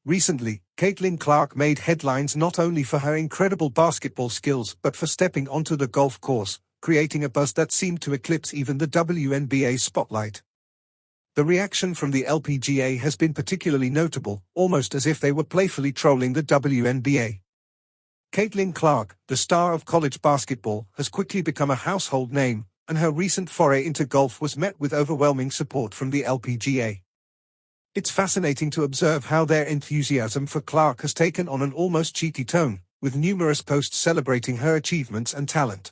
Recently, Caitlin Clark made headlines not only for her incredible basketball skills but for stepping onto the golf course, creating a buzz that seemed to eclipse even the WNBA spotlight. The reaction from the LPGA has been particularly notable, almost as if they were playfully trolling the WNBA. Caitlin Clark, the star of college basketball, has quickly become a household name, and her recent foray into golf was met with overwhelming support from the LPGA. It's fascinating to observe how their enthusiasm for Clark has taken on an almost cheeky tone, with numerous posts celebrating her achievements and talent.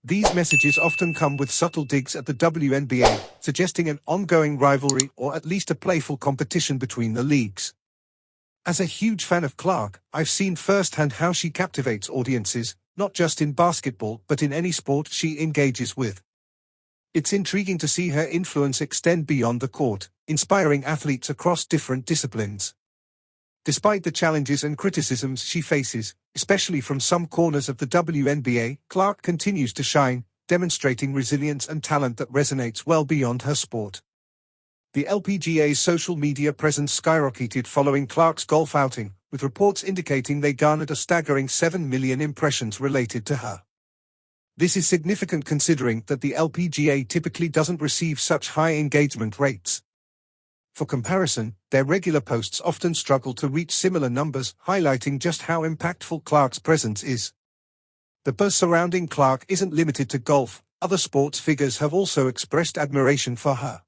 These messages often come with subtle digs at the WNBA, suggesting an ongoing rivalry or at least a playful competition between the leagues. As a huge fan of Clark, I've seen firsthand how she captivates audiences, not just in basketball but in any sport she engages with. It's intriguing to see her influence extend beyond the court, inspiring athletes across different disciplines. Despite the challenges and criticisms she faces, especially from some corners of the WNBA, Clark continues to shine, demonstrating resilience and talent that resonates well beyond her sport. The LPGA's social media presence skyrocketed following Clark's golf outing, with reports indicating they garnered a staggering 7 million impressions related to her. This is significant considering that the LPGA typically doesn't receive such high engagement rates. For comparison, their regular posts often struggle to reach similar numbers, highlighting just how impactful Clark's presence is. The buzz surrounding Clark isn't limited to golf. Other sports figures have also expressed admiration for her.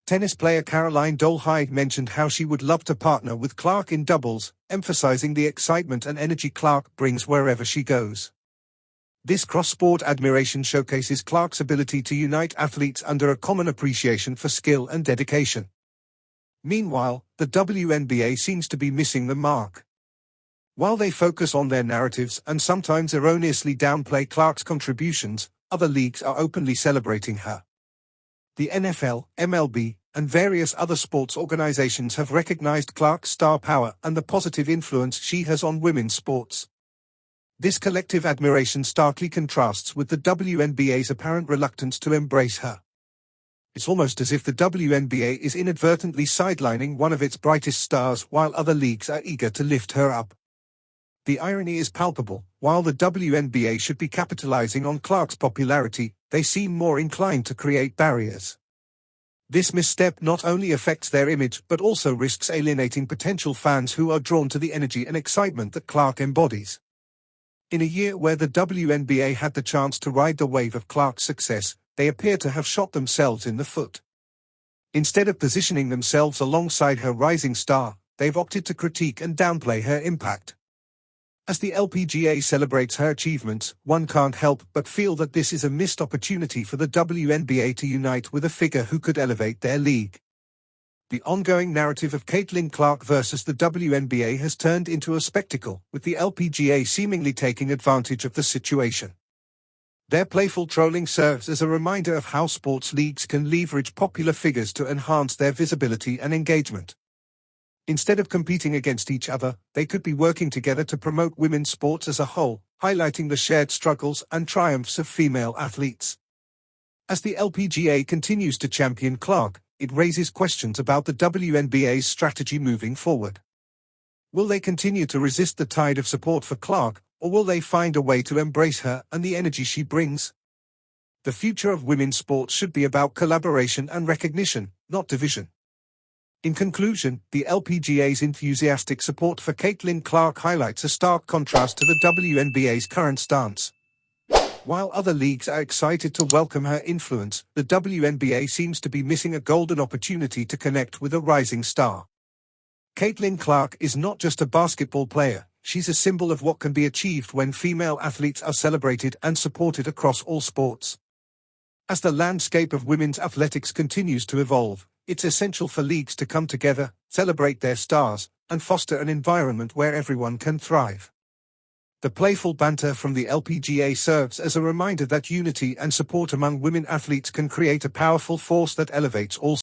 Tennis player Caroline Dolehide mentioned how she would love to partner with Clark in doubles, emphasizing the excitement and energy Clark brings wherever she goes. This cross-sport admiration showcases Clark's ability to unite athletes under a common appreciation for skill and dedication. Meanwhile, the WNBA seems to be missing the mark. While they focus on their narratives and sometimes erroneously downplay Clark's contributions, other leagues are openly celebrating her. The NFL, MLB, and various other sports organizations have recognized Clark's star power and the positive influence she has on women's sports. This collective admiration starkly contrasts with the WNBA's apparent reluctance to embrace her. It's almost as if the WNBA is inadvertently sidelining one of its brightest stars while other leagues are eager to lift her up. The irony is palpable. While the WNBA should be capitalizing on Clark's popularity, they seem more inclined to create barriers. This misstep not only affects their image but also risks alienating potential fans who are drawn to the energy and excitement that Clark embodies. In a year where the WNBA had the chance to ride the wave of Clark's success, they appear to have shot themselves in the foot. Instead of positioning themselves alongside her rising star, they've opted to critique and downplay her impact. As the LPGA celebrates her achievements, one can't help but feel that this is a missed opportunity for the WNBA to unite with a figure who could elevate their league. The ongoing narrative of Caitlin Clark versus the WNBA has turned into a spectacle, with the LPGA seemingly taking advantage of the situation. Their playful trolling serves as a reminder of how sports leagues can leverage popular figures to enhance their visibility and engagement. Instead of competing against each other, they could be working together to promote women's sports as a whole, highlighting the shared struggles and triumphs of female athletes. As the LPGA continues to champion Clark, it raises questions about the WNBA's strategy moving forward. Will they continue to resist the tide of support for Clark, or will they find a way to embrace her and the energy she brings? The future of women's sports should be about collaboration and recognition, not division. In conclusion, the LPGA's enthusiastic support for Caitlin Clark highlights a stark contrast to the WNBA's current stance. While other leagues are excited to welcome her influence, the WNBA seems to be missing a golden opportunity to connect with a rising star. Caitlin Clark is not just a basketball player, she's a symbol of what can be achieved when female athletes are celebrated and supported across all sports. As the landscape of women's athletics continues to evolve, it's essential for leagues to come together, celebrate their stars, and foster an environment where everyone can thrive. The playful banter from the LPGA serves as a reminder that unity and support among women athletes can create a powerful force that elevates all